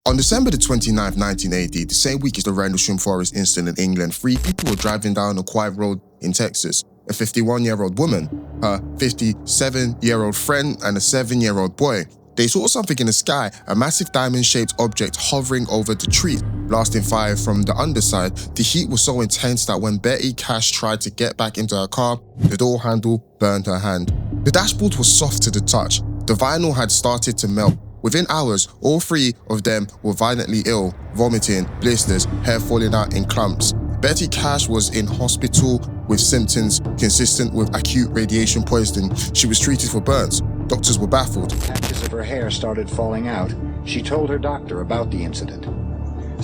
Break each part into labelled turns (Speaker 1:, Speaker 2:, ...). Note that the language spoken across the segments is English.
Speaker 1: On December the 29th, 1980, the same week as the Rendlesham Forest incident in England, 3 people were driving down a quiet road in Texas. A 51-year-old woman, her 57-year-old friend, and a 7-year-old boy. They saw something in the sky, a massive diamond-shaped object hovering over the tree, blasting fire from the underside. The heat was so intense that when Betty Cash tried to get back into her car, the door handle burned her hand. The dashboard was soft to the touch. The vinyl had started to melt. Within hours, all 3 of them were violently ill, vomiting, blisters, hair falling out in clumps. Betty Cash was in hospital with symptoms consistent with acute radiation poisoning. She was treated for burns. Doctors were baffled.
Speaker 2: Patches of her hair started falling out. She told her doctor about the incident.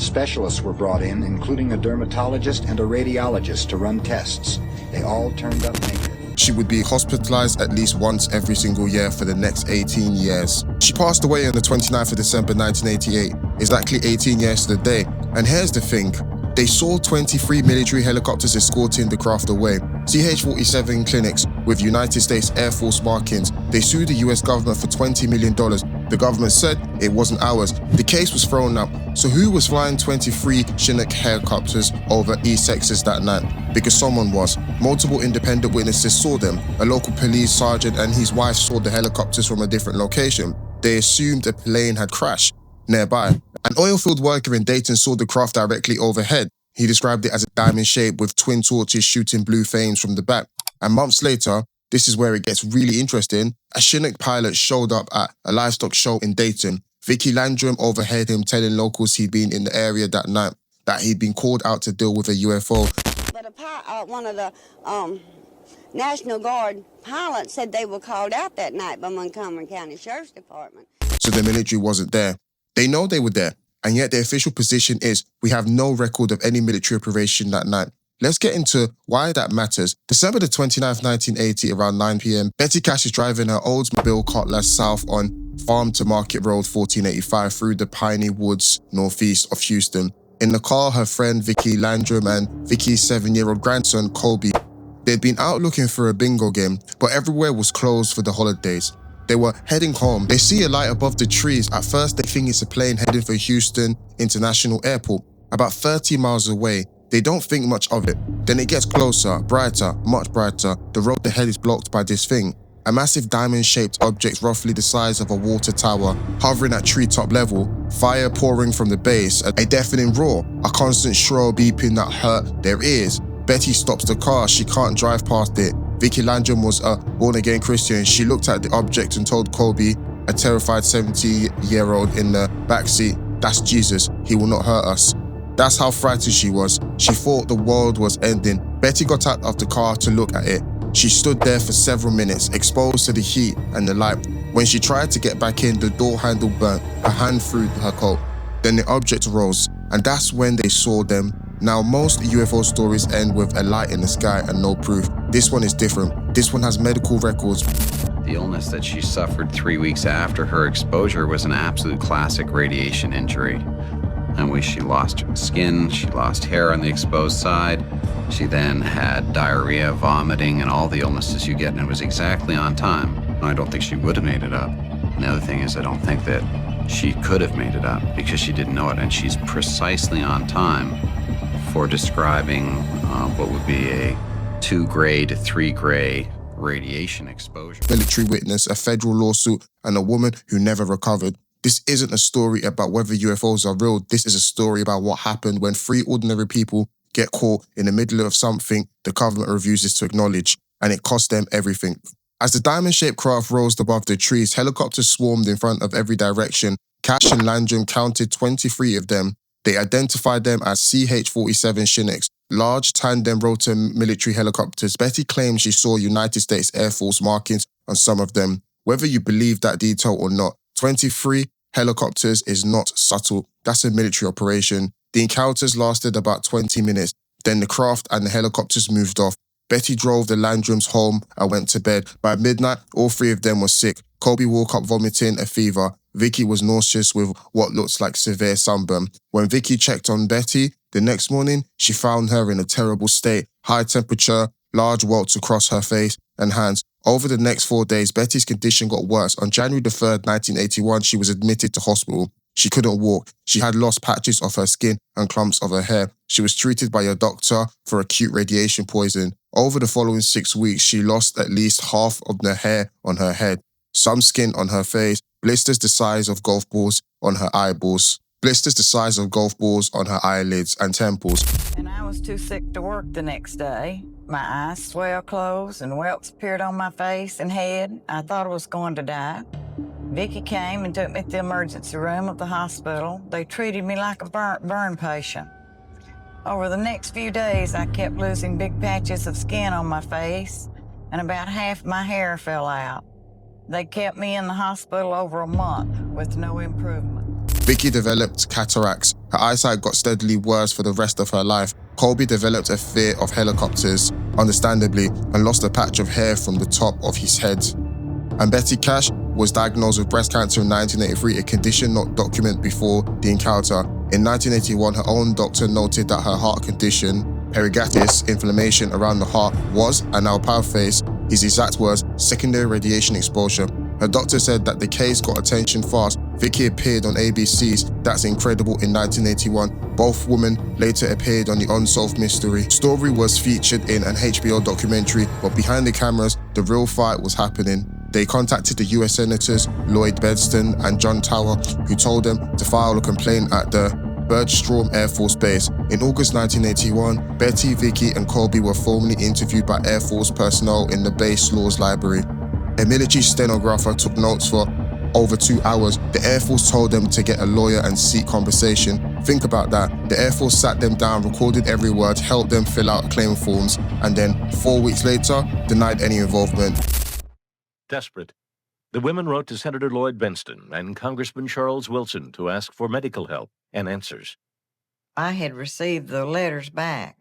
Speaker 2: Specialists were brought in, including a dermatologist and a radiologist, to run tests. They all turned up negative.
Speaker 1: She would be hospitalized at least once every single year for the next 18 years. She passed away on the 29th of December 1988, exactly 18 years to the day. And here's the thing. They saw 23 military helicopters escorting the craft away. CH-47 clinics with United States Air Force markings. They sued the US government for $20 million. The government said it wasn't ours. The case was thrown up. So who was flying 23 Chinook helicopters over East Texas that night? Because someone was. Multiple independent witnesses saw them. A local police sergeant and his wife saw the helicopters from a different location. They assumed a plane had crashed nearby. An oil-field worker in Dayton saw the craft directly overhead. He described it as a diamond shape with twin torches shooting blue flames from the back. And months later, this is where it gets really interesting, a Chinook pilot showed up at a livestock show in Dayton. Vicky Landrum overheard him telling locals he'd been in the area that night, that he'd been called out to deal with a UFO.
Speaker 3: But one of the National Guard pilots said they were called out that night by Montgomery County Sheriff's Department.
Speaker 1: So the military wasn't there. They know they were there, and yet their official position is we have no record of any military operation that night. Let's get into why that matters. December the 29th, 1980, around 9 p.m., Betty Cash is driving her Oldsmobile Cutlass south on Farm to Market Road 1485 through the piney woods northeast of Houston. In the car, her friend Vicky Landrum and Vicky's 7-year-old grandson, Colby. They'd been out looking for a bingo game, but everywhere was closed for the holidays. They were heading home. They see a light above the trees. At first, they think it's a plane heading for Houston International Airport, about 30 miles away. They don't think much of it. Then it gets closer, brighter, much brighter. The road ahead is blocked by this thing. A massive diamond-shaped object roughly the size of a water tower, hovering at treetop level, fire pouring from the base, a deafening roar, a constant shrill beeping that hurt their ears. Betty stops the car. She can't drive past it. Vicky Landrum was a born-again Christian. She looked at the object and told Colby, a terrified 70-year-old in the backseat, "That's Jesus. He will not hurt us." That's how frightened she was. She thought the world was ending. Betty got out of the car to look at it. She stood there for several minutes, exposed to the heat and the light. When she tried to get back in, the door handle burnt, her hand through her coat. Then the object rose, and that's when they saw them. Now, most UFO stories end with a light in the sky and no proof. This one is different. This one has medical records.
Speaker 4: The illness that she suffered 3 weeks after her exposure was an absolute classic radiation injury. And she lost skin, she lost hair on the exposed side. She then had diarrhea, vomiting, and all the illnesses you get, and it was exactly on time. I don't think she would have made it up. And the other thing is I don't think that she could have made it up because she didn't know it, and she's precisely on time for describing what would be a 2-gray to 3-gray radiation exposure.
Speaker 1: Military witness, a federal lawsuit, and a woman who never recovered. This isn't a story about whether UFOs are real. This is a story about what happened when 3 ordinary people get caught in the middle of something the government refuses to acknowledge, and it cost them everything. As the diamond-shaped craft rose above the trees, helicopters swarmed in front of every direction. Cash and Landrum counted 23 of them. They identified them as CH-47 Chinooks, large tandem rotor military helicopters. Betty claimed she saw United States Air Force markings on some of them. Whether you believe that detail or not, 23 helicopters is not subtle. That's a military operation. The encounters lasted about 20 minutes. Then the craft and the helicopters moved off. Betty drove the Landrums home and went to bed. By midnight, all 3 of them were sick. Colby woke up vomiting a fever. Vicky was nauseous with what looked like severe sunburn. When Vicky checked on Betty the next morning, she found her in a terrible state. High temperature, large welts across her face and hands. Over the next 4 days, Betty's condition got worse. On January the 3rd, 1981, she was admitted to hospital. She couldn't walk. She had lost patches of her skin and clumps of her hair. She was treated by a doctor for acute radiation poisoning. Over the following 6 weeks, she lost at least half of the hair on her head, some skin on her face, blisters the size of golf balls on her eyeballs, blisters the size of golf balls on her eyelids and temples.
Speaker 5: And I was too sick to work the next day. My eyes swelled closed and welts appeared on my face and head. I thought I was going to die. Vicky came and took me to the emergency room of the hospital. They treated me like a burn patient. Over the next few days, I kept losing big patches of skin on my face, and about half my hair fell out. They kept me in the hospital over a month with no improvement.
Speaker 1: Vicky developed cataracts. Her eyesight got steadily worse for the rest of her life. Colby developed a fear of helicopters, understandably, and lost a patch of hair from the top of his head. And Betty Cash was diagnosed with breast cancer in 1983, a condition not documented before the encounter. In 1981, her own doctor noted that her heart condition, pericarditis, inflammation around the heart, was, and I'll paraphrase his exact words, secondary radiation exposure. Her doctor said that the case got attention fast. Vicky appeared on ABC's That's Incredible in 1981. Both women later appeared on The Unsolved Mystery. Story was featured in an HBO documentary, but behind the cameras, the real fight was happening. They contacted the US Senators Lloyd Bentsen and John Tower, who told them to file a complaint at the Bergstrom Air Force Base. In August 1981, Betty, Vicky, and Colby were formally interviewed by Air Force personnel in the base laws library. A military stenographer took notes for over 2 hours. The Air Force told them to get a lawyer and seek compensation. Think about that. The Air Force sat them down, recorded every word, helped them fill out claim forms, and then 4 weeks later, denied any involvement.
Speaker 6: Desperate, the women wrote to Senator Lloyd Bentsen and Congressman Charles Wilson to ask for medical help and answers.
Speaker 5: I had received the letters back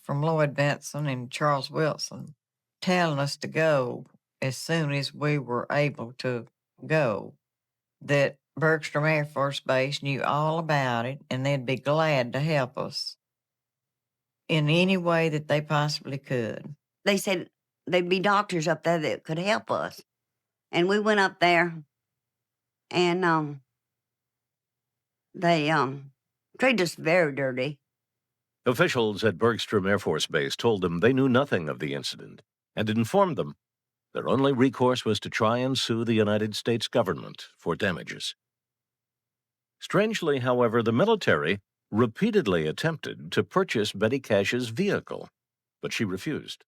Speaker 5: from Lloyd Bentsen and Charles Wilson telling us to go as soon as we were able to go, that Bergstrom Air Force Base knew all about it and they'd be glad to help us in any way that they possibly could.
Speaker 3: They said there'd be doctors up there that could help us. And we went up there, and they treated us very dirty.
Speaker 6: Officials at Bergstrom Air Force Base told them they knew nothing of the incident and informed them their only recourse was to try and sue the United States government for damages. Strangely, however, the military repeatedly attempted to purchase Betty Cash's vehicle, but she refused.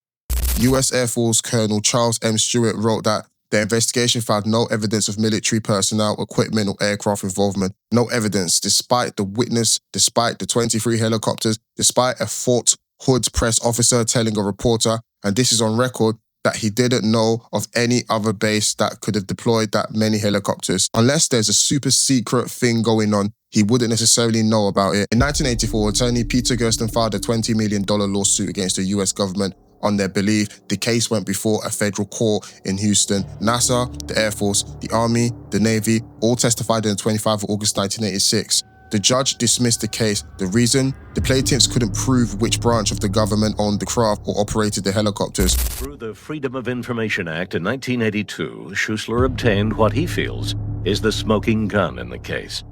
Speaker 1: US Air Force Colonel Charles M. Stewart wrote that the investigation found no evidence of military personnel, equipment, or aircraft involvement. No evidence, despite the witness, despite the 23 helicopters, despite a Fort Hood press officer telling a reporter, and this is on record, that he didn't know of any other base that could have deployed that many helicopters. Unless there's a super secret thing going on, he wouldn't necessarily know about it. In 1984, attorney Peter Gersten filed a $20 million lawsuit against the US government on their belief. The case went before a federal court in Houston. NASA, the Air Force, the Army, the Navy all testified on the 25th of August 1986. The judge dismissed the case. The reason? The plaintiffs couldn't prove which branch of the government owned the craft or operated the helicopters.
Speaker 6: Through the Freedom of Information Act in 1982, Schuessler obtained what he feels is the smoking gun in the case: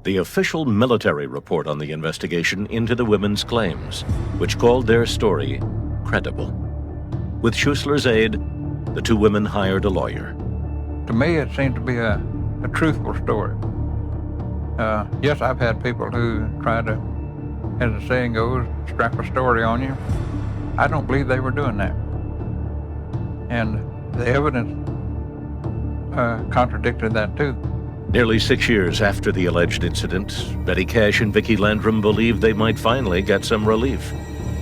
Speaker 6: the official military report on the investigation into the women's claims, which called their story credible. With Schuessler's aid, the two women hired a lawyer.
Speaker 7: To me, it seemed to be a truthful story. Yes, I've had people who try to, as the saying goes, strap a story on you. I don't believe they were doing that. And the evidence contradicted that too.
Speaker 6: Nearly 6 years after the alleged incident, Betty Cash and Vicki Landrum believed they might finally get some relief.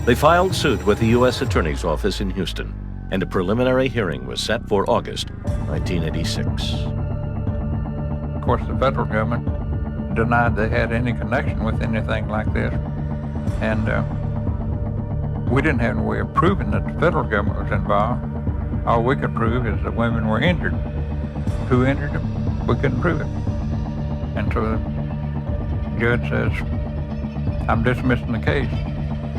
Speaker 6: They filed suit with the U.S. Attorney's Office in Houston, and a preliminary hearing was set for August 1986.
Speaker 7: Of course, the federal government denied they had any connection with anything like this. And we didn't have any way of proving that the federal government was involved. All we could prove is that women were injured. Who injured them? We couldn't prove it. And so the judge says, I'm dismissing the case.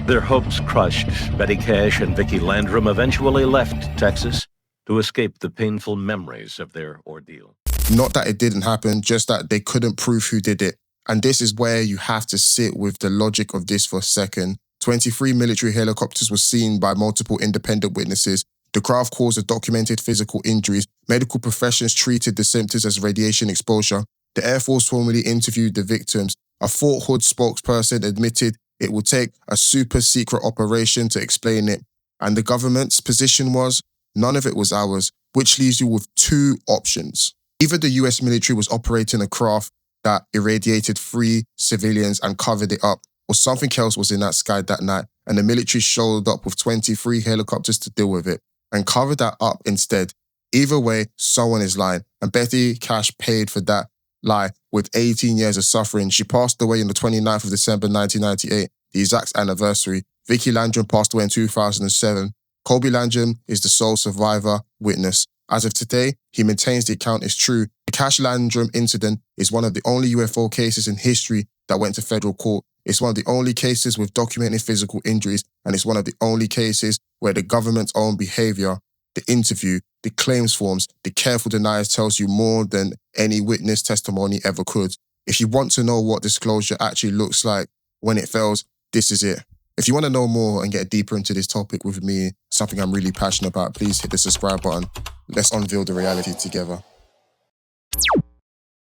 Speaker 6: Their hopes crushed, Betty Cash and Vicki Landrum eventually left Texas to escape the painful memories of their ordeal.
Speaker 1: Not that it didn't happen, just that they couldn't prove who did it. And this is where you have to sit with the logic of this for a second. 23 military helicopters were seen by multiple independent witnesses. The craft caused documented physical injuries. Medical professionals treated the symptoms as radiation exposure. The Air Force formally interviewed the victims. A Fort Hood spokesperson admitted it would take a super secret operation to explain it. And the government's position was, none of it was ours, which leaves you with two options. Either the US military was operating a craft that irradiated 3 civilians and covered it up, or something else was in that sky that night, and the military showed up with 23 helicopters to deal with it, and covered that up instead. Either way, someone is lying, and Betty Cash paid for that lie with 18 years of suffering. She passed away on the 29th of December 1998, the exact anniversary. Vicky Landrum passed away in 2007. Colby Landrum is the sole survivor witness. As of today, he maintains the account is true. The cash-landrum incident is one of the only UFO cases in history that went to federal court. It's one of the only cases with documented physical injuries, and it's one of the only cases where the government's own behavior, the interview, the claims forms, the careful denials tells you more than any witness testimony ever could. If you want to know what disclosure actually looks like when it fails, this is it. If you want to know more and get deeper into this topic with me, something I'm really passionate about, please hit the subscribe button. Let's unveil the reality together.